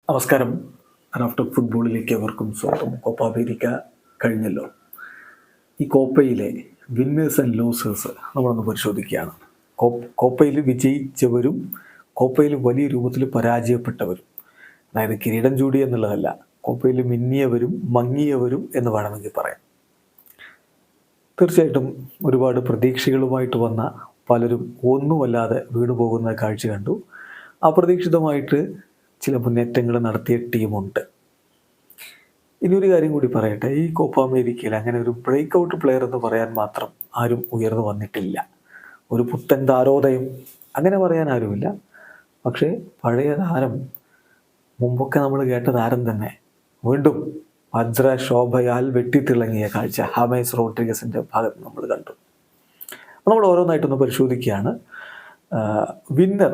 നമസ്കാരം. റാഫ്റ്റർ ഫുട്ബോളിലേക്ക് അവർക്കും സ്വാഗതം. കോപ്പ അമേരിക്ക കഴിഞ്ഞല്ലോ. ഈ കോപ്പയിലെ വിന്നേഴ്സ് ആൻഡ് ലൂസേഴ്സ് നമ്മളൊന്ന് പരിശോധിക്കുകയാണ്. കോപ്പയിൽ വിജയിച്ചവരും കോപ്പയിൽ വലിയ രൂപത്തിൽ പരാജയപ്പെട്ടവരും, അതായത് കിരീടം ചൂടി എന്നുള്ളതല്ല, കോപ്പയിൽ മിന്നിയവരും മങ്ങിയവരും എന്ന് വേണമെങ്കിൽ പറയാം. തീർച്ചയായിട്ടും ഒരുപാട് പ്രതീക്ഷകളുമായിട്ട് വന്ന പലരും ഒന്നുമല്ലാതെ വീണുപോകുന്ന കാഴ്ച കണ്ടു. അപ്രതീക്ഷിതമായിട്ട് ചില മുന്നേറ്റങ്ങൾ നടത്തിയ ടീമുണ്ട്. ഇനിയൊരു കാര്യം കൂടി പറയട്ടെ, ഈ കോപ്പ അമേരിക്കയിൽ അങ്ങനെ ഒരു ബ്രേക്ക് ഔട്ട് പ്ലെയർ എന്ന് പറയാൻ മാത്രം ആരും ഉയർന്നു വന്നിട്ടില്ല. ഒരു പുത്തൻ താരോദയം അങ്ങനെ പറയാൻ ആരുമില്ല. പക്ഷേ പഴയ താരം, മുമ്പൊക്കെ നമ്മൾ കേട്ട താരം തന്നെ വീണ്ടും വജ്ര ശോഭയാൽ വെട്ടിത്തിളങ്ങിയ കാഴ്ച ഹാമേസ് റോഡ്രിഗസിൻ്റെ ഭാഗത്ത് നമ്മൾ കണ്ടു. നമ്മൾ ഓരോന്നായിട്ടൊന്ന് പരിശോധിക്കുകയാണ്. വിന്നർ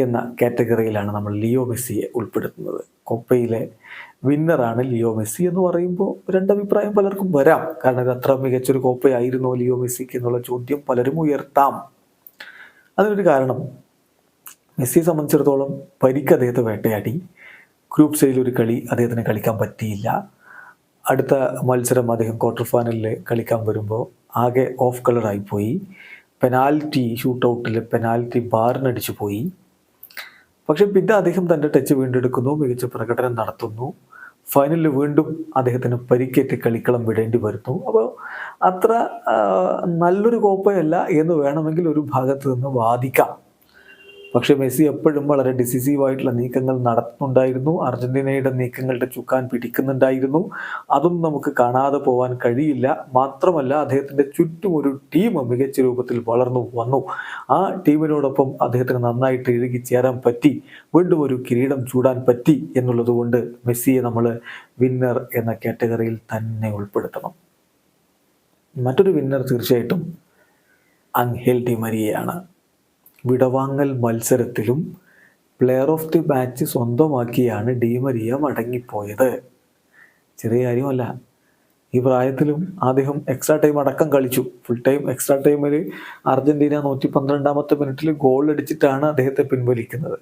എന്ന കാറ്റഗറിയിലാണ് നമ്മൾ ലിയോ മെസ്സിയെ ഉൾപ്പെടുത്തുന്നത്. കോപ്പയിലെ വിന്നറാണ് ലിയോ മെസ്സി എന്ന് പറയുമ്പോൾ രണ്ടഭിപ്രായം പലർക്കും വരാം. കാരണം ഇത് അത്ര മികച്ചൊരു കോപ്പയായിരുന്നോ ലിയോ മെസ്സിക്ക് എന്നുള്ള ചോദ്യം പലരും ഉയർത്താം. അതിനൊരു കാരണം, മെസ്സിയെ സംബന്ധിച്ചിടത്തോളം പരിക്ക് അദ്ദേഹത്തെ വേട്ടയാടി. ഗ്രൂപ്പ് സ്റ്റേജിൽ ഒരു കളി അദ്ദേഹത്തിന് കളിക്കാൻ പറ്റിയില്ല. അടുത്ത മത്സരം അദ്ദേഹം ക്വാർട്ടർ ഫൈനലിൽ കളിക്കാൻ വരുമ്പോൾ ആകെ ഓഫ് കളറായിപ്പോയി. പെനാൽറ്റി ഷൂട്ടൗട്ടിൽ പെനാൽറ്റി ബാറിനടിച്ചു പോയി. പക്ഷെ പിന്നെ അദ്ദേഹം തൻ്റെ ടച്ച് വീണ്ടെടുക്കുന്നു, മികച്ച പ്രകടനം നടത്തുന്നു. ഫൈനലിൽ വീണ്ടും അദ്ദേഹത്തിന് പരിക്കേറ്റ് കളിക്കളം വിടേണ്ടി വരുന്നു. അപ്പോൾ അത്ര നല്ലൊരു കോപ്പയല്ല എന്ന് വേണമെങ്കിൽ ഒരു ഭാഗത്ത് നിന്ന് വാദിക്കാം. പക്ഷേ മെസ്സി എപ്പോഴും വളരെ ഡിസിസീവായിട്ടുള്ള നീക്കങ്ങൾ നടത്തുന്നുണ്ടായിരുന്നു. അർജന്റീനയുടെ നീക്കങ്ങളുടെ ചുക്കാൻ പിടിക്കുന്നുണ്ടായിരുന്നു. അതും നമുക്ക് കാണാതെ പോകാൻ കഴിയില്ല. മാത്രമല്ല, അദ്ദേഹത്തിൻ്റെ ചുറ്റും ഒരു ടീം മികച്ച രൂപത്തിൽ വളർന്നു വന്നു. ആ ടീമിനോടൊപ്പം അദ്ദേഹത്തിന് നന്നായിട്ട് ഇഴുകിച്ചേരാൻ പറ്റി, വീണ്ടും ഒരു കിരീടം ചൂടാൻ പറ്റി എന്നുള്ളത് കൊണ്ട് മെസ്സിയെ നമ്മൾ വിന്നർ എന്ന കാറ്റഗറിയിൽ തന്നെ ഉൾപ്പെടുത്തണം. മറ്റൊരു വിന്നർ തീർച്ചയായിട്ടും ആൻഹേൽ ഡി മരിയയാണ്. വിടവാങ്ങൽ മത്സരത്തിലും പ്ലെയർ ഓഫ് ദി മാച്ച് സ്വന്തമാക്കിയാണ് ഡി മരിയ മടങ്ങിപ്പോയത്. ചെറിയ കാര്യമല്ല. ഈ പ്രായത്തിലും അദ്ദേഹം എക്സ്ട്രാ ടൈം അടക്കം കളിച്ചു. ഫുൾ ടൈം എക്സ്ട്രാ ടൈമിൽ അർജന്റീന 112ാമത്തെ മിനിറ്റിൽ ഗോൾ അടിച്ചിട്ടാണ് അദ്ദേഹത്തെ പിൻവലിക്കുന്നത്.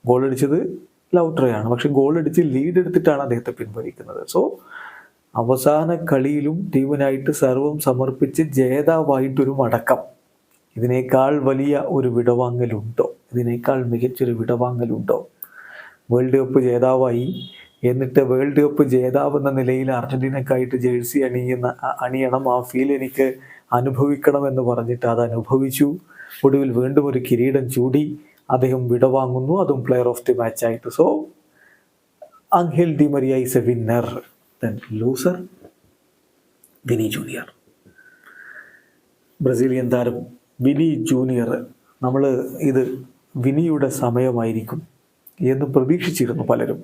ഗോൾ അടിച്ചത് ലൗട്രയാണ്, പക്ഷെ ഗോൾ അടിച്ച് ലീഡ് എടുത്തിട്ടാണ് അദ്ദേഹത്തെ പിൻവലിക്കുന്നത്. സോ അവസാന കളിയിലും ടീമിനായിട്ട് സർവ്വം സമർപ്പിച്ച് ജേതാവായിട്ടൊരു മടക്കം. ഇതിനേക്കാൾ വലിയ ഒരു വിടവാങ്ങലുണ്ടോ? ഇതിനേക്കാൾ മികച്ചൊരു വിടവാങ്ങലുണ്ടോ? വേൾഡ് കപ്പ് ജേതാവായി, എന്നിട്ട് വേൾഡ് കപ്പ് ജേതാവ് എന്ന നിലയിൽ അർജന്റീനക്കായിട്ട് ജേഴ്സി അണിയണം, ആ ഫീൽ എനിക്ക് അനുഭവിക്കണം എന്ന് പറഞ്ഞിട്ട് അത് അനുഭവിച്ചു. ഒടുവിൽ വീണ്ടും ഒരു കിരീടം ചൂടി അദ്ദേഹം വിടവാങ്ങുന്നു, അതും പ്ലെയർ ഓഫ് ദി മാച്ച് ആയിട്ട്. So Angel Di Maria is a winner. Then loser Vini Junior, Brazilian താരം വിനി ജൂനിയർ. നമ്മൾ ഇത് വിനിയുടെ സമയമായിരിക്കും എന്ന് പ്രതീക്ഷിച്ചിരുന്നു പലരും.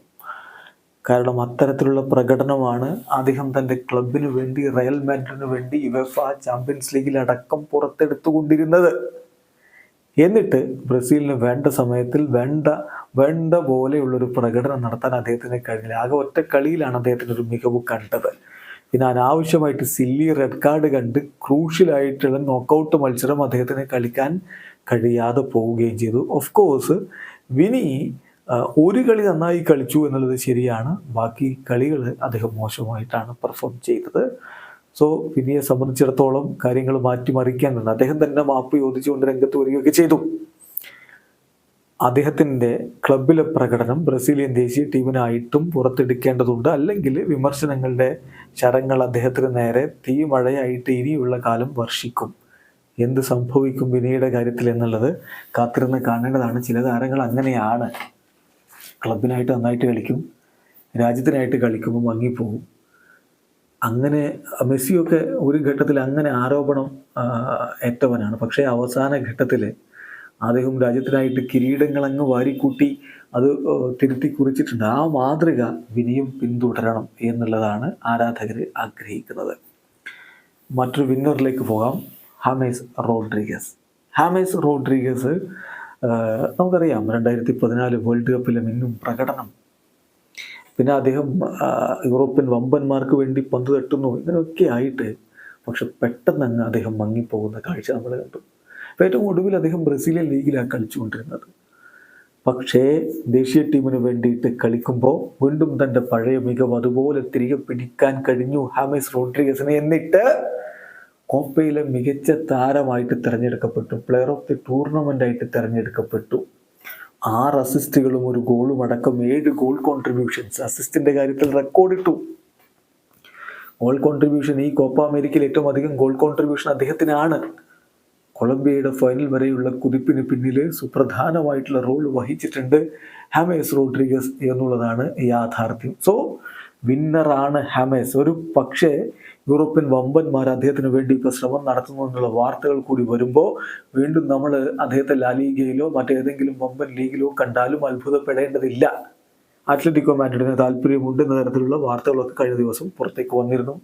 കാരണം അത്തരത്തിലുള്ള പ്രകടനമാണ് അദ്ദേഹം തൻ്റെ ക്ലബിന് വേണ്ടി, റയൽ മാഡ്രിഡിന് വേണ്ടി യുവേഫ ചാമ്പ്യൻസ് ലീഗിലടക്കം പുറത്തെടുത്തുകൊണ്ടിരുന്നത്. എന്നിട്ട് ബ്രസീലിന് വേണ്ട സമയത്തിൽ വേണ്ട പോലെയുള്ളൊരു പ്രകടനം നടത്താൻ അദ്ദേഹത്തിന് കഴിഞ്ഞില്ല. ആകെ ഒറ്റ കളിയിലാണ് അദ്ദേഹത്തിനൊരു മികവ് കണ്ടത്. പിന്നെ അനാവശ്യമായിട്ട് സില്ലി റെഡ് കാർഡ് കണ്ട് ക്രൂഷ്യലായിട്ടുള്ള നോക്കൗട്ട് മത്സരം അദ്ദേഹത്തിന് കളിക്കാൻ കഴിയാതെ പോവുകയും ചെയ്തു. ഓഫ് കോഴ്സ് വിനി ഒരു കളി നന്നായി കളിച്ചു എന്നുള്ളത് ശരിയാണ്. ബാക്കി കളികൾ അദ്ദേഹം മോശമായിട്ടാണ് പെർഫോം ചെയ്തത്. സോ വിനിയെ സംബന്ധിച്ചിടത്തോളം കാര്യങ്ങൾ മാറ്റിമറിക്കാനുണ്ട്. അദ്ദേഹം തന്നെ മാപ്പ് ചോദിച്ചുകൊണ്ട് രംഗത്ത് വരികയൊക്കെ ചെയ്തു. അദ്ദേഹത്തിൻ്റെ ക്ലബിലെ പ്രകടനം ബ്രസീലിയൻ ദേശീയ ടീമിനായിട്ടും പുറത്തെടുക്കേണ്ടതുണ്ട്. അല്ലെങ്കിൽ വിമർശനങ്ങളുടെ ശരങ്ങൾ അദ്ദേഹത്തിന് നേരെ തീമഴയായിട്ട് ഇനിയുള്ള കാലം വർഷിക്കും. എന്ത് സംഭവിക്കും വിനിയുടെ കാര്യത്തിൽ എന്നുള്ളത് കാത്തിരുന്ന് കാണേണ്ടതാണ്. ചില താരങ്ങൾ അങ്ങനെയാണ്. ക്ലബിനായിട്ട് നന്നായിട്ട് കളിക്കും, രാജ്യത്തിനായിട്ട് കളിക്കുമ്പോൾ മങ്ങിപ്പോവും. അങ്ങനെ മെസ്സിയൊക്കെ ഒരു ഘട്ടത്തിൽ അങ്ങനെ ആരോപണം ഏറ്റവനാണ്. പക്ഷേ അവസാന ഘട്ടത്തിൽ അദ്ദേഹം രാജ്യത്തിനായിട്ട് കിരീടങ്ങളങ്ങ് വാരിക്കൂട്ടി അത് തിരുത്തി കുറിച്ചിട്ടുണ്ട്. ആ മാതൃക വിനിയും പിന്തുടരണം എന്നുള്ളതാണ് ആരാധകർ ആഗ്രഹിക്കുന്നത്. മറ്റൊരു വിന്നറിലേക്ക് പോകാം, ഹാമേസ് റോഡ്രിഗസ്. ഹാമേസ് റോഡ്രിഗസ് നമുക്കറിയാം 2014 വേൾഡ് കപ്പിലെ മിന്നും പ്രകടനം. പിന്നെ അദ്ദേഹം യൂറോപ്യൻ വമ്പന്മാർക്ക് വേണ്ടി പന്ത് തട്ടുന്നു, ഇങ്ങനെയൊക്കെ ആയിട്ട് പക്ഷെ പെട്ടെന്ന് അദ്ദേഹം മങ്ങിപ്പോകുന്ന കാഴ്ച നമ്മൾ കണ്ടു. ഏറ്റവും ഒടുവിൽ അദ്ദേഹം ബ്രസീലിയൻ ലീഗിലാണ് കളിച്ചുകൊണ്ടിരുന്നത്. പക്ഷേ ദേശീയ ടീമിന് വേണ്ടിയിട്ട് കളിക്കുമ്പോൾ വീണ്ടും തൻ്റെ പഴയ മികവ് അതുപോലെ തിരികെ പിടിക്കാൻ കഴിഞ്ഞു ഹാമിസ് റോഡ്രിഗസിന്. എന്നിട്ട് കോപ്പയിലെ മികച്ച താരമായിട്ട് തിരഞ്ഞെടുക്കപ്പെട്ടു, പ്ലെയർ ഓഫ് ദി ടൂർണമെൻ്റ് ആയിട്ട് തിരഞ്ഞെടുക്കപ്പെട്ടു. 6 അസിസ്റ്റുകളും 1 ഗോളും അടക്കം 7 ഗോൾ കോൺട്രിബ്യൂഷൻസ്. അസിസ്റ്റിൻ്റെ കാര്യത്തിൽ റെക്കോർഡിട്ടു. ഗോൾ കോൺട്രിബ്യൂഷൻ ഈ കോപ്പ അമേരിക്കയിൽ ഏറ്റവും അധികം ഗോൾ കോൺട്രിബ്യൂഷൻ അദ്ദേഹത്തിനാണ്. കൊളംബിയയുടെ ഫൈനൽ വരെയുള്ള കുതിപ്പിന് പിന്നിൽ സുപ്രധാനമായിട്ടുള്ള റോൾ വഹിച്ചിട്ടുണ്ട് ഹാമേസ് റോഡ്രിഗസ് എന്നുള്ളതാണ് യാഥാർത്ഥ്യം. സോ വിന്നറാണ് ഹാമേസ്. ഒരു പക്ഷേ യൂറോപ്യൻ വമ്പന്മാർ അദ്ദേഹത്തിന് വേണ്ടി ഇപ്പോൾ ശ്രമം നടത്തുന്നു എന്നുള്ള വാർത്തകൾ കൂടി വരുമ്പോൾ വീണ്ടും നമ്മൾ അദ്ദേഹത്തെ ലാലീഗയിലോ മറ്റേതെങ്കിലും വമ്പൻ ലീഗിലോ കണ്ടാലും അത്ഭുതപ്പെടേണ്ടതില്ല. അത്ലറ്റിക്കോ മാഡ്രിഡിന് താല്പര്യമുണ്ട് എന്ന തരത്തിലുള്ള വാർത്തകളൊക്കെ കഴിഞ്ഞ ദിവസം പുറത്തേക്ക് വന്നിരുന്നു.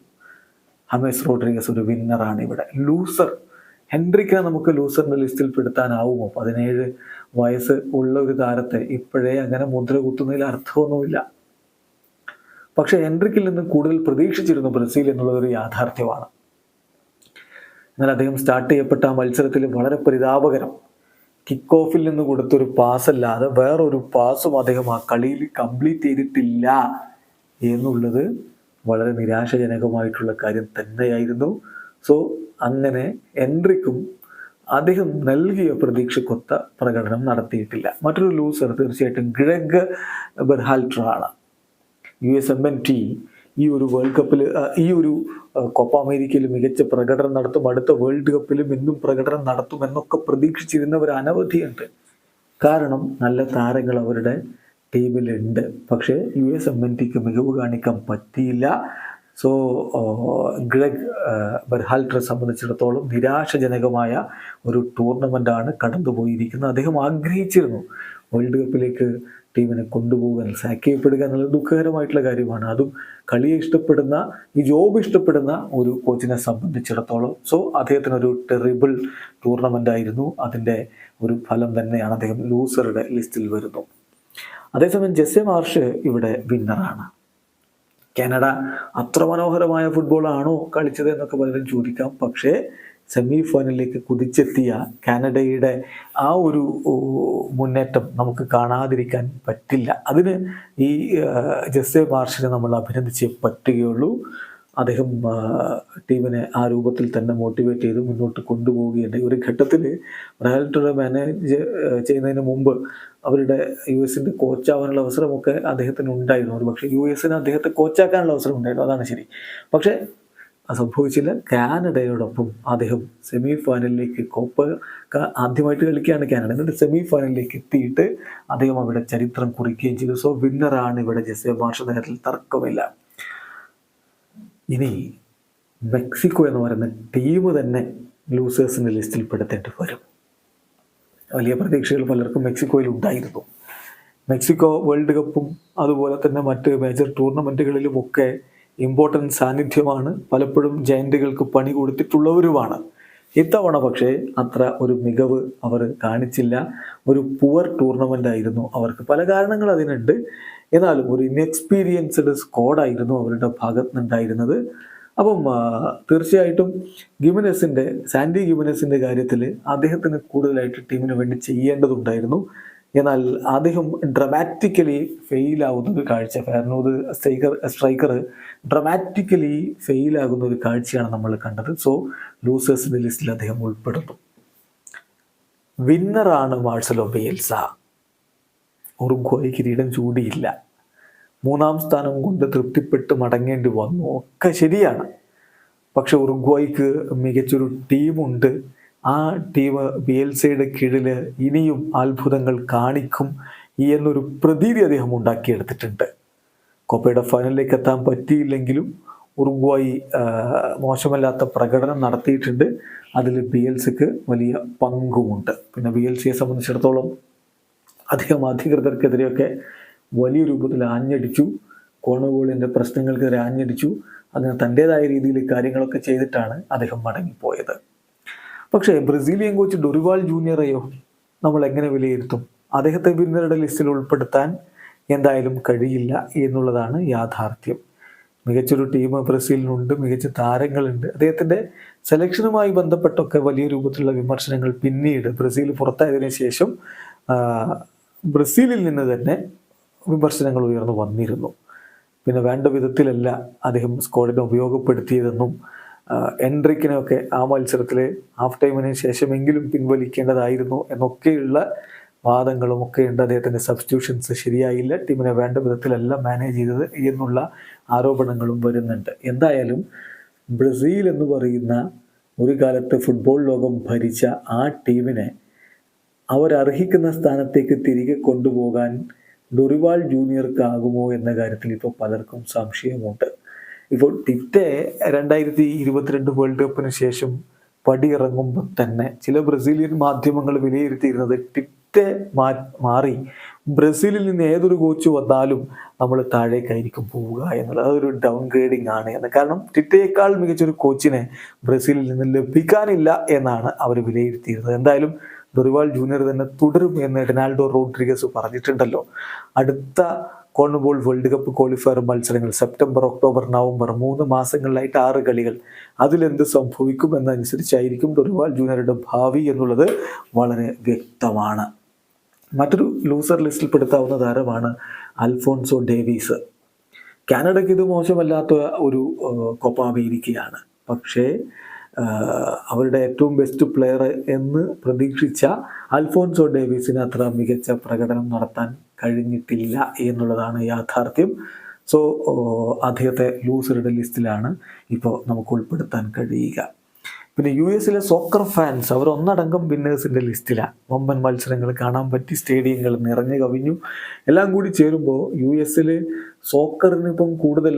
ഹാമേസ് റോഡ്രിഗസ് ഒരു വിന്നറാണ് ഇവിടെ. ലൂസർ ഹെൻഡ്രിക്കിനെ നമുക്ക് ലൂസറിൻ്റെ ലിസ്റ്റിൽ പെടുത്താനാവുമോ? 17 വയസ്സ് ഉള്ള ഒരു താരത്തെ ഇപ്പോഴേ അങ്ങനെ മുദ്ര കുത്തുന്നതിൽ അർത്ഥമൊന്നുമില്ല. പക്ഷേ ഹെൻഡ്രിക്കിൽ നിന്ന് കൂടുതൽ പ്രതീക്ഷിച്ചിരുന്നു ബ്രസീൽ എന്നുള്ളതൊരു യാഥാർത്ഥ്യമാണ്. എന്നാൽ അദ്ദേഹം സ്റ്റാർട്ട് ചെയ്യപ്പെട്ട ആ മത്സരത്തിൽ വളരെ പരിതാപകരം, കിക്ക് ഓഫിൽ നിന്ന് കൊടുത്തൊരു പാസ് അല്ലാതെ വേറൊരു പാസും അദ്ദേഹം ആ കളിയിൽ കംപ്ലീറ്റ് ചെയ്തിട്ടില്ല എന്നുള്ളത് വളരെ നിരാശാജനകമായിട്ടുള്ള കാര്യം തന്നെയായിരുന്നു. സോ അങ്ങനെ ഹെൻഡ്രിക്കും അദ്ദേഹം നൽകിയ പ്രതീക്ഷക്കൊത്ത പ്രകടനം നടത്തിയിട്ടില്ല. മറ്റൊരു ലൂസർ തീർച്ചയായിട്ടും ഗ്രെഗ് ബെർഹാൽട്ടറാണ്. USMNT ഈ ഒരു വേൾഡ് കപ്പിൽ ഈ ഒരു കോപ്പ അമേരിക്കയിൽ മികച്ച പ്രകടനം നടത്തും, അടുത്ത വേൾഡ് കപ്പിലും ഇന്നും പ്രകടനം നടത്തുമെന്നൊക്കെ പ്രതീക്ഷിച്ചിരുന്നവർ അനവധിയുണ്ട്. കാരണം നല്ല താരങ്ങൾ അവരുടെ ടീമിലുണ്ട്. പക്ഷേ USMNTക്ക് മികവ് കാണിക്കാൻ പറ്റിയില്ല. സോ ഗ്രെഗ് ബെർഹാൽട്ടറെ സംബന്ധിച്ചിടത്തോളം നിരാശാജനകമായ ഒരു ടൂർണമെൻ്റാണ് കടന്നുപോയിരിക്കുന്നത്. അദ്ദേഹം ആഗ്രഹിച്ചിരുന്നു വേൾഡ് കപ്പിലേക്ക് ടീമിനെ കൊണ്ടുപോകാൻ. സാക്ക് ചെയ്യപ്പെടുക എന്നുള്ളത് ദുഃഖകരമായിട്ടുള്ള കാര്യമാണ്. അതും കളിയെ ഇഷ്ടപ്പെടുന്ന, ഈ ജോബ് ഇഷ്ടപ്പെടുന്ന ഒരു കോച്ചിനെ സംബന്ധിച്ചിടത്തോളം. സോ അദ്ദേഹത്തിനൊരു ടെറിബിൾ ടൂർണമെൻ്റ് ആയിരുന്നു. അതിൻ്റെ ഒരു ഫലം തന്നെയാണ് അദ്ദേഹം ലൂസറുടെ ലിസ്റ്റിൽ വരുന്നു. അതേസമയം ജെസ്സെ മാർഷ് ഇവിടെ വിന്നറാണ്. കാനഡ അത്ര മനോഹരമായ ഫുട്ബോളാണോ കളിച്ചത് എന്നൊക്കെ പലരും ചോദിക്കാം. പക്ഷേ സെമി ഫൈനലിലേക്ക് കുതിച്ചെത്തിയ കാനഡയുടെ ആ ഒരു മുന്നേറ്റം നമുക്ക് കാണാതിരിക്കാൻ പറ്റില്ല. അതിന് ഈ ജെസ്സെ മാർഷിനെ നമ്മൾ അഭിനന്ദിച്ചേ പറ്റുകയുള്ളൂ. അദ്ദേഹം ടീമിനെ ആ രൂപത്തിൽ തന്നെ മോട്ടിവേറ്റ് ചെയ്ത് മുന്നോട്ട് കൊണ്ടുപോവുകയുണ്ടായി. ഒരു ഘട്ടത്തിൽ ബെർഹാൽട്ടറെ മാനേജ് ചെയ്യുന്നതിന് മുമ്പ് അവരുടെ US കോച്ചാവാനുള്ള അവസരമൊക്കെ അദ്ദേഹത്തിന് ഉണ്ടായിരുന്നു. ഒരു പക്ഷേ US അദ്ദേഹത്തെ കോച്ചാക്കാനുള്ള അവസരം ഉണ്ടായിരുന്നു, അതാണ് ശരി. പക്ഷേ അത് സംഭവിച്ചില്ല. കാനഡയോടൊപ്പം അദ്ദേഹം സെമി ഫൈനലിലേക്ക് ആദ്യമായിട്ട് കളിക്കുകയാണ് കാനഡ. എന്നിട്ട് സെമി ഫൈനലിലേക്ക് എത്തിയിട്ട് അദ്ദേഹം അവിടെ ചരിത്രം കുറിക്കുകയും ചെയ്തു. സോ വിന്നറാണ് ഇവിടെ ജെസ്സെ മാർഷ്, നേരത്തിൽ തർക്കമില്ല. ഇനി മെക്സിക്കോ എന്ന് പറയുന്ന ടീം തന്നെ ലൂസേഴ്സിൻ്റെ ലിസ്റ്റിൽ പെടുത്തേണ്ടി വരും. വലിയ പ്രതീക്ഷകൾ പലർക്കും മെക്സിക്കോയിൽ ഉണ്ടായിരുന്നു. മെക്സിക്കോ വേൾഡ് കപ്പും അതുപോലെ തന്നെ മറ്റ് മേജർ ടൂർണമെൻറ്റുകളിലുമൊക്കെ ഇമ്പോർട്ടൻ്റ് സാന്നിധ്യമാണ്. പലപ്പോഴും ജയൻറ്റുകൾക്ക് പണി കൊടുത്തിട്ടുള്ളവരുമാണ്. ഇത്തവണ പക്ഷേ അത്ര ഒരു മികവ് അവർ കാണിച്ചില്ല. ഒരു പുവർ ടൂർണമെൻ്റ് ആയിരുന്നു അവർക്ക്. പല കാരണങ്ങൾ അതിനുണ്ട്. എന്നാലും ഒരു ഇൻഎക്സ്പീരിയൻസ്ഡ് സ്ക്വാഡായിരുന്നു അവരുടെ ഭാഗത്ത് നിന്നുണ്ടായിരുന്നത്. അപ്പം തീർച്ചയായിട്ടും സാൻഡി ഗിമനസിൻ്റെ കാര്യത്തിൽ അദ്ദേഹത്തിന് കൂടുതലായിട്ട് ടീമിന് വേണ്ടി ചെയ്യേണ്ടതുണ്ടായിരുന്നു. എന്നാൽ അദ്ദേഹം ഡ്രമാറ്റിക്കലി ഫെയിലാകുന്ന ഒരു കാഴ്ച, ഫെർണാണ്ടോ സ്ട്രൈക്കർ ഡ്രമാറ്റിക്കലി ഫെയിലാകുന്ന ഒരു കാഴ്ചയാണ് നമ്മൾ കണ്ടത്. സോ ലൂസേഴ്സിൻ്റെ ലിസ്റ്റിൽ അദ്ദേഹം ഉൾപ്പെടുന്നു. വിന്നറാണ് മാർസലോ ബിയൽസ. ഉറുഗ്വായ് കിരീടം ചൂടിയില്ല, 3ാം സ്ഥാനം കൊണ്ട് തൃപ്തിപ്പെട്ട് മടങ്ങേണ്ടി വന്നു, ഒക്കെ ശരിയാണ്. പക്ഷെ ഉറുഗ്വായ്ക്ക് മികച്ചൊരു ടീമുണ്ട്. ആ ടീം ബിയൽസയുടെ കീഴിൽ ഇനിയും അത്ഭുതങ്ങൾ കാണിക്കും എന്നൊരു പ്രതീതി അദ്ദേഹം ഉണ്ടാക്കിയെടുത്തിട്ടുണ്ട്. കോപ്പയുടെ ഫൈനലിലേക്ക് എത്താൻ പറ്റിയില്ലെങ്കിലും ഉറുഗ്വായ് മോശമല്ലാത്ത പ്രകടനം നടത്തിയിട്ടുണ്ട്. അതിൽ ബിയൽസയ്ക്ക് വലിയ പങ്കുമുണ്ട്. പിന്നെ ബിയൽസയെ സംബന്ധിച്ചിടത്തോളം അദ്ദേഹം അധികൃതർക്കെതിരെയൊക്കെ വലിയ രൂപത്തിൽ ആഞ്ഞടിച്ചു. കോണുഗോളിൻ്റെ പ്രശ്നങ്ങൾക്കെതിരെ ആഞ്ഞടിച്ചു. അതിന് തൻ്റേതായ രീതിയിൽ കാര്യങ്ങളൊക്കെ ചെയ്തിട്ടാണ് അദ്ദേഹം മടങ്ങിപ്പോയത്. പക്ഷേ ബ്രസീലിയൻ കോച്ച് ഡൊറിവാൾ ജൂനിയറെയോ നമ്മൾ എങ്ങനെ വിലയിരുത്തും? അദ്ദേഹത്തെ വിന്നറുടെ ലിസ്റ്റിൽ ഉൾപ്പെടുത്താൻ എന്തായാലും കഴിയില്ല എന്നുള്ളതാണ് യാഥാർത്ഥ്യം. മികച്ചൊരു ടീം ബ്രസീലിനുണ്ട്, മികച്ച താരങ്ങളുണ്ട്. അദ്ദേഹത്തിൻ്റെ സെലക്ഷനുമായി ബന്ധപ്പെട്ടൊക്കെ വലിയ രൂപത്തിലുള്ള വിമർശനങ്ങൾ പിന്നീട് ബ്രസീൽ പുറത്തായതിനു ശേഷം ബ്രസീലിൽ നിന്ന് തന്നെ വിമർശനങ്ങൾ ഉയർന്നു വന്നിരുന്നു. പിന്നെ വേണ്ട വിധത്തിലല്ല അദ്ദേഹം സ്ക്വാഡിനെ ഉപയോഗപ്പെടുത്തിയതെന്നും എൻട്രിക്കിനൊക്കെ ആ മത്സരത്തിൽ ഹാഫ് ടൈമിന് ശേഷമെങ്കിലും പിൻവലിക്കേണ്ടതായിരുന്നു എന്നൊക്കെയുള്ള വാദങ്ങളും ഒക്കെ ഉണ്ട്. അദ്ദേഹത്തിൻ്റെ സബ്സ്റ്റിറ്റ്യൂഷൻസ് ശരിയായില്ല, ടീമിനെ വേണ്ട വിധത്തിലല്ല മാനേജ് ചെയ്തത് എന്നുള്ള ആരോപണങ്ങളും വരുന്നുണ്ട്. എന്തായാലും ബ്രസീൽ എന്ന് പറയുന്ന ഒരു കാലത്ത് ഫുട്ബോൾ ലോകം ഭരിച്ച ആ ടീമിനെ അവരർഹിക്കുന്ന സ്ഥാനത്തേക്ക് തിരികെ കൊണ്ടുപോകാൻ ഡൊറിവാൾ ജൂനിയർക്കാകുമോ എന്ന കാര്യത്തിൽ ഇപ്പോൾ പലർക്കും സംശയമുണ്ട്. ഇപ്പോൾ ടിറ്റെ 2022 വേൾഡ് കപ്പിന് ശേഷം പടിയിറങ്ങുമ്പോൾ തന്നെ ചില ബ്രസീലിയൻ മാധ്യമങ്ങൾ വിലയിരുത്തിയിരുന്നത് ടിറ്റെ മാറി ബ്രസീലിൽ നിന്ന് ഏതൊരു കോച്ച് വന്നാലും നമ്മൾ താഴേക്കായിരിക്കും പോവുക എന്നുള്ളത്. അതൊരു ഡൗൺ ഗ്രേഡിങ് ആണ് എന്ന്. കാരണം ടിറ്റയേക്കാൾ മികച്ചൊരു കോച്ചിനെ ബ്രസീലിൽ നിന്ന് ലഭിക്കാനില്ല എന്നാണ് അവർ വിലയിരുത്തിയിരുന്നത്. എന്തായാലും ഡൊറിവാൾ ജൂനിയർ തന്നെ തുടരും എന്ന് റൊണാൾഡോ റോഡ്രിഗസ് പറഞ്ഞിട്ടുണ്ടല്ലോ. അടുത്ത കോൺമബോൾ വേൾഡ് കപ്പ് ക്വാളിഫയർ മത്സരങ്ങൾ സെപ്റ്റംബർ, ഒക്ടോബർ, നവംബർ 3 മാസങ്ങളിലായിട്ട് 6 കളികൾ. അതിലെന്ത് സംഭവിക്കും എന്നനുസരിച്ചായിരിക്കും ഡൊറിവാൾ ജൂനിയറുടെ ഭാവി എന്നുള്ളത് വളരെ വ്യക്തമാണ്. മറ്റൊരു ലൂസർ ലിസ്റ്റിൽ പെടുത്താവുന്ന താരമാണ് അൽഫോൺസോ ഡേവീസ്. കാനഡയ്ക്ക് ഇത് മോശമല്ലാത്ത ഒരു കോപ്പ അമേരിക്കയാണ്. പക്ഷേ അവരുടെ ഏറ്റവും ബെസ്റ്റ് പ്ലെയർ എന്ന് പ്രതീക്ഷിച്ച അൽഫോൺസോ ഡേവീസിന് അത്ര മികച്ച പ്രകടനം നടത്താൻ കഴിഞ്ഞിട്ടില്ല എന്നുള്ളതാണ് യാഥാർത്ഥ്യം. സോ അദ്ദേഹത്തെ ലൂസറുടെ ലിസ്റ്റിലാണ് ഇപ്പോൾ നമുക്ക് ഉൾപ്പെടുത്താൻ കഴിയുക. പിന്നെ US സോക്കർ ഫാൻസ് അവർ ഒന്നടങ്കം വിന്നേഴ്സിൻ്റെ ലിസ്റ്റിലാണ്. വമ്പൻ മത്സരങ്ങൾ കാണാൻ പറ്റി, സ്റ്റേഡിയങ്ങൾ നിറഞ്ഞു കവിഞ്ഞു. എല്ലാം കൂടി ചേരുമ്പോൾ US സോക്കറിന് ഇപ്പം കൂടുതൽ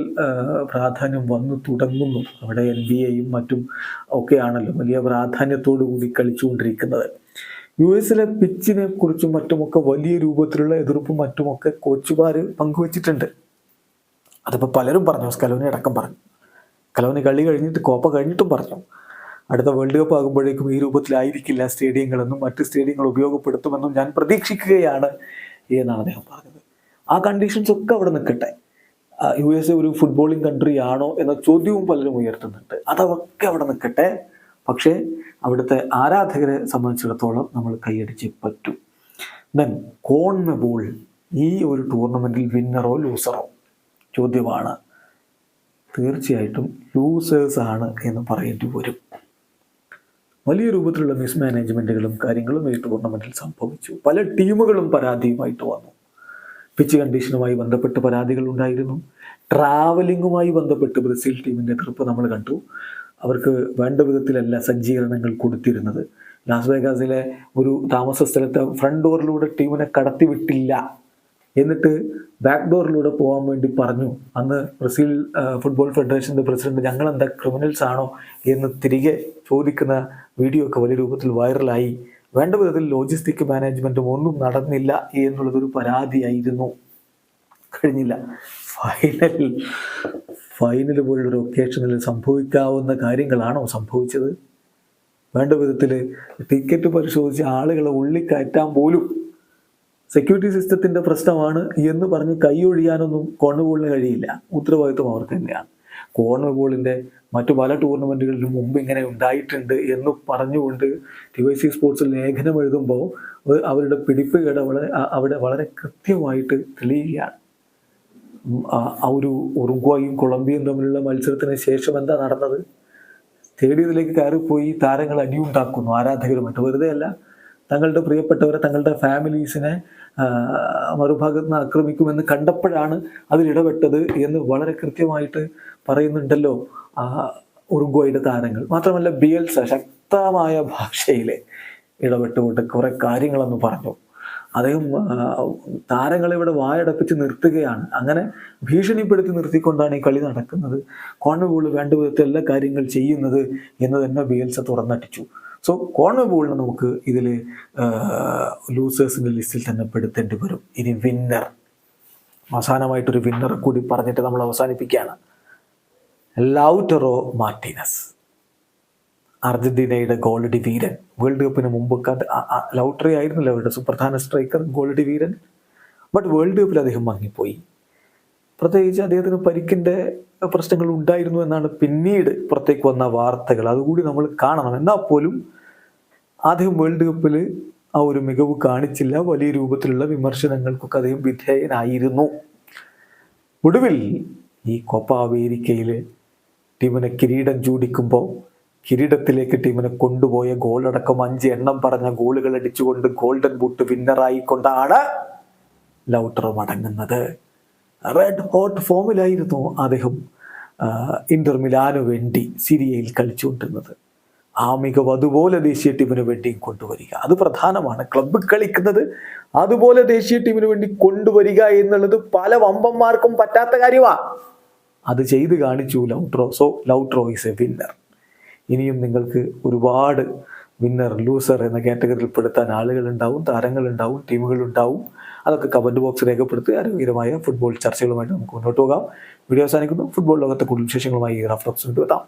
പ്രാധാന്യം വന്നു തുടങ്ങുന്നു. അവിടെ NBA മറ്റും ഒക്കെയാണല്ലോ വലിയ പ്രാധാന്യത്തോടു കൂടി കളിച്ചുകൊണ്ടിരിക്കുന്നത്. US പിച്ചിനെ കുറിച്ചും മറ്റുമൊക്കെ വലിയ രൂപത്തിലുള്ള എതിർപ്പും മറ്റുമൊക്കെ കോച്ചുമാർ പങ്കുവച്ചിട്ടുണ്ട്. അതിപ്പോൾ പലരും പറഞ്ഞു, സ്കലോനി അടക്കം പറഞ്ഞു. സ്കലോനി കളി കഴിഞ്ഞിട്ട്, കോപ്പ കഴിഞ്ഞിട്ടും പറഞ്ഞു അടുത്ത വേൾഡ് കപ്പ് ആകുമ്പോഴേക്കും ഈ രൂപത്തിലായിരിക്കില്ല സ്റ്റേഡിയങ്ങളെന്നും മറ്റ് സ്റ്റേഡിയങ്ങൾ ഉപയോഗപ്പെടുത്തുമെന്നും ഞാൻ പ്രതീക്ഷിക്കുകയാണ് എന്നാണ് അദ്ദേഹം പറഞ്ഞത്. ആ കണ്ടീഷൻസ് ഒക്കെ അവിടെ നിൽക്കട്ടെ. US ഒരു ഫുട്ബോളിംഗ് കൺട്രി ആണോ എന്ന ചോദ്യവും പലരും ഉയർത്തുന്നുണ്ട്. അതൊക്കെ അവിടെ നിൽക്കട്ടെ. പക്ഷേ അവിടുത്തെ ആരാധകരെ സംബന്ധിച്ചിടത്തോളം നമ്മൾ കൈയടിച്ച് പറ്റും. ദെൻ കോൺമെബോൾ ഈ ഒരു ടൂർണമെൻറ്റിൽ വിന്നറോ ലൂസറോ ചോദ്യമാണ്. തീർച്ചയായിട്ടും ലൂസേഴ്സാണ് എന്ന് പറയേണ്ടി വരും. വലിയ രൂപത്തിലുള്ള മിസ്മാനേജ്മെൻറ്റുകളും കാര്യങ്ങളും ഈ ടൂർണമെൻറ്റിൽ സംഭവിച്ചു. പല ടീമുകളും പരാതിയുമായിട്ട് വന്നു. പിച്ച് കണ്ടീഷനുമായി ബന്ധപ്പെട്ട് പരാതികളുണ്ടായിരുന്നു. ട്രാവലിങ്ങുമായി ബന്ധപ്പെട്ട് ബ്രസീൽ ടീമിൻ്റെ എതിർപ്പ് നമ്മൾ കണ്ടു. അവർക്ക് വേണ്ട വിധത്തിലല്ല സജ്ജീകരണങ്ങൾ കൊടുത്തിരുന്നത്. ലാസ് വേഗാസിലെ ഒരു താമസ സ്ഥലത്ത് ഫ്രണ്ട് ഡോറിലൂടെ ടീമിനെ കടത്തിവിട്ടില്ല, എന്നിട്ട് ബാക്ക് ഡോറിലൂടെ പോകാൻ വേണ്ടി പറഞ്ഞു. അന്ന് ബ്രസീൽ ഫുട്ബോൾ ഫെഡറേഷൻ്റെ പ്രസിഡന്റ് ഞങ്ങളെന്താ ക്രിമിനൽസ് ആണോ എന്ന് തിരികെ ചോദിക്കുന്ന വീഡിയോ ഒക്കെ വലിയ രൂപത്തിൽ വൈറലായി. വേണ്ട വിധത്തിൽ ലോജിസ്റ്റിക് മാനേജ്മെൻറ്റും ഒന്നും നടന്നില്ല എന്നുള്ളതൊരു പരാതിയായിരുന്നു. കഴിഞ്ഞില്ല. ഫൈനൽ പോലുള്ളൊരു ഒക്കേഷനിൽ സംഭവിക്കാവുന്ന കാര്യങ്ങളാണോ സംഭവിച്ചത്? വേണ്ട വിധത്തിൽ ടിക്കറ്റ് പരിശോധിച്ച് ആളുകളെ ഉള്ളിക്കയറ്റാൻ പോലും സെക്യൂരിറ്റി സിസ്റ്റത്തിൻ്റെ പ്രശ്നമാണ് എന്ന് പറഞ്ഞ് കൈയൊഴിയാനൊന്നും കോൺമെബോളിന് കഴിയില്ല. ഉത്തരവാദിത്വം അവർക്ക് തന്നെയാണ്. കോൺമെബോളിൻ്റെ മറ്റു പല ടൂർണമെൻറ്റുകളിലും മുമ്പ് ഇങ്ങനെ ഉണ്ടായിട്ടുണ്ട് എന്ന് പറഞ്ഞുകൊണ്ട് TYC സ്പോർട്സിൽ ലേഖനം എഴുതുമ്പോൾ അവരുടെ പിടിപ്പുകേട് അവിടെ വളരെ കൃത്യമായിട്ട് തെളിയുകയാണ്. ആ ഒരു ഉറുഗ്വായും കൊളംബിയയും തമ്മിലുള്ള മത്സരത്തിന് ശേഷം എന്താ നടന്നത്? സ്റ്റേഡിയത്തിലേക്ക് കയറിപ്പോയി താരങ്ങൾ അടിയുണ്ടാക്കുന്നു ആരാധകരുമായിട്ട്. വെറുതെ അല്ല, തങ്ങളുടെ പ്രിയപ്പെട്ടവരെ, തങ്ങളുടെ ഫാമിലീസിനെ മറുഭാഗത്ത് നിന്ന് ആക്രമിക്കുമെന്ന് കണ്ടപ്പോഴാണ് അതിലിടപെട്ടത് എന്ന് വളരെ കൃത്യമായിട്ട് പറയുന്നുണ്ടല്ലോ ഉറുഗ്വായുടെ താരങ്ങൾ. മാത്രമല്ല ബിയൽസ ശക്തമായ ഭാഷയിൽ ഇടപെട്ടുകൊണ്ട് കുറേ കാര്യങ്ങളെന്ന് പറഞ്ഞു. അദ്ദേഹം താരങ്ങളെ ഇവിടെ വായടപ്പിച്ച് നിർത്തുകയാണ്. അങ്ങനെ ഭീഷണിപ്പെടുത്തി നിർത്തിക്കൊണ്ടാണ് ഈ കളി നടക്കുന്നത്. കോൺമെബോൾ വേണ്ട വിധത്തിൽ എല്ലാ കാര്യങ്ങൾ ചെയ്യുന്നത് എന്ന് തന്നെ ബിയൽസ തുറന്നടിച്ചു. സോ കോൺമെബോളിനെ നമുക്ക് ഇതിൽ ലൂസേഴ്സിൻ്റെ ലിസ്റ്റിൽ തന്നെ പെടുത്തേണ്ടി വരും. ഇനി വിന്നർ, അവസാനമായിട്ടൊരു വിന്നർ കൂടി പറഞ്ഞിട്ട് നമ്മൾ അവസാനിപ്പിക്കുകയാണ്. ലൗറ്ററോ മാർട്ടീനസ്, അർജന്റീനയുടെ ഗോളടി വീരൻ. വേൾഡ് കപ്പിന് മുമ്പൊക്കെ ലൗട്ടറി ആയിരുന്നല്ലോ അവരുടെ സുപ്രധാന സ്ട്രൈക്കർ, ഗോളടി വീരൻ. ബട്ട് വേൾഡ് കപ്പിൽ അദ്ദേഹം മങ്ങിപ്പോയി. പ്രത്യേകിച്ച് അദ്ദേഹത്തിന് പരിക്കിൻ്റെ പ്രശ്നങ്ങൾ ഉണ്ടായിരുന്നു എന്നാണ് പിന്നീട് പുറത്തേക്ക് വന്ന വാർത്തകൾ. അതുകൂടി നമ്മൾ കാണണം. എന്നാൽ പോലും അദ്ദേഹം വേൾഡ് കപ്പിൽ ആ ഒരു മികവ് കാണിച്ചില്ല. വലിയ രൂപത്തിലുള്ള വിമർശനങ്ങൾക്കൊക്കെ അദ്ദേഹം വിധേയനായിരുന്നു. ഒടുവിൽ ഈ കോപ്പ അമേരിക്കയിൽ ടീമിനെ കിരീടം ചൂടിക്കുമ്പോൾ കിരീടത്തിലേക്ക് ടീമിനെ കൊണ്ടുപോയ ഗോളടക്കം 5 എണ്ണം പറഞ്ഞ ഗോളുകൾ അടിച്ചുകൊണ്ട് ഗോൾഡൻ ബൂട്ട് വിന്നറായിക്കൊണ്ടാണ് ലൗട്ടറോ മടങ്ങുന്നത്. റെഡ് ഹോട്ട് ഫോമിലായിരുന്നു അദ്ദേഹം ഇന്റർ മിലാനു വേണ്ടി സിരിയയിൽ കളിച്ചുകൊണ്ടിരുന്നത്. ആ മികവ് അതുപോലെ ദേശീയ ടീമിന് വേണ്ടിയും കൊണ്ടുവരിക, അത് പ്രധാനമാണ്. ക്ലബ്ബ് കളിക്കുന്നത് അതുപോലെ ദേശീയ ടീമിന് വേണ്ടി കൊണ്ടുവരിക എന്നുള്ളത് പല വമ്പന്മാർക്കും പറ്റാത്ത കാര്യമാണ്. അത് ചെയ്ത് കാണിച്ചു Lautaro. So Lautaro is a winner. ഇനിയും നിങ്ങൾക്ക് ഒരുപാട് വിന്നർ ലൂസർ എന്ന കാറ്റഗറിയിൽ പെടുത്താൻ ആളുകളുണ്ടാവും, താരങ്ങളുണ്ടാവും, ടീമുകളുണ്ടാവും. അതൊക്കെ കമൻറ്റ് ബോക്സ് രേഖപ്പെടുത്തി ആരോഗ്യകരമായ ഫുട്ബോൾ ചർച്ചകളുമായിട്ട് നമുക്ക് മുന്നോട്ട് പോകാം. വീഡിയോ അവസാനിക്കുന്നു. ഫുട്ബോൾ ലോകത്തെ കൂടുതൽ വിശേഷങ്ങളുമായി റാഫ് ടോക്സ് കൊണ്ടുവെത്താം.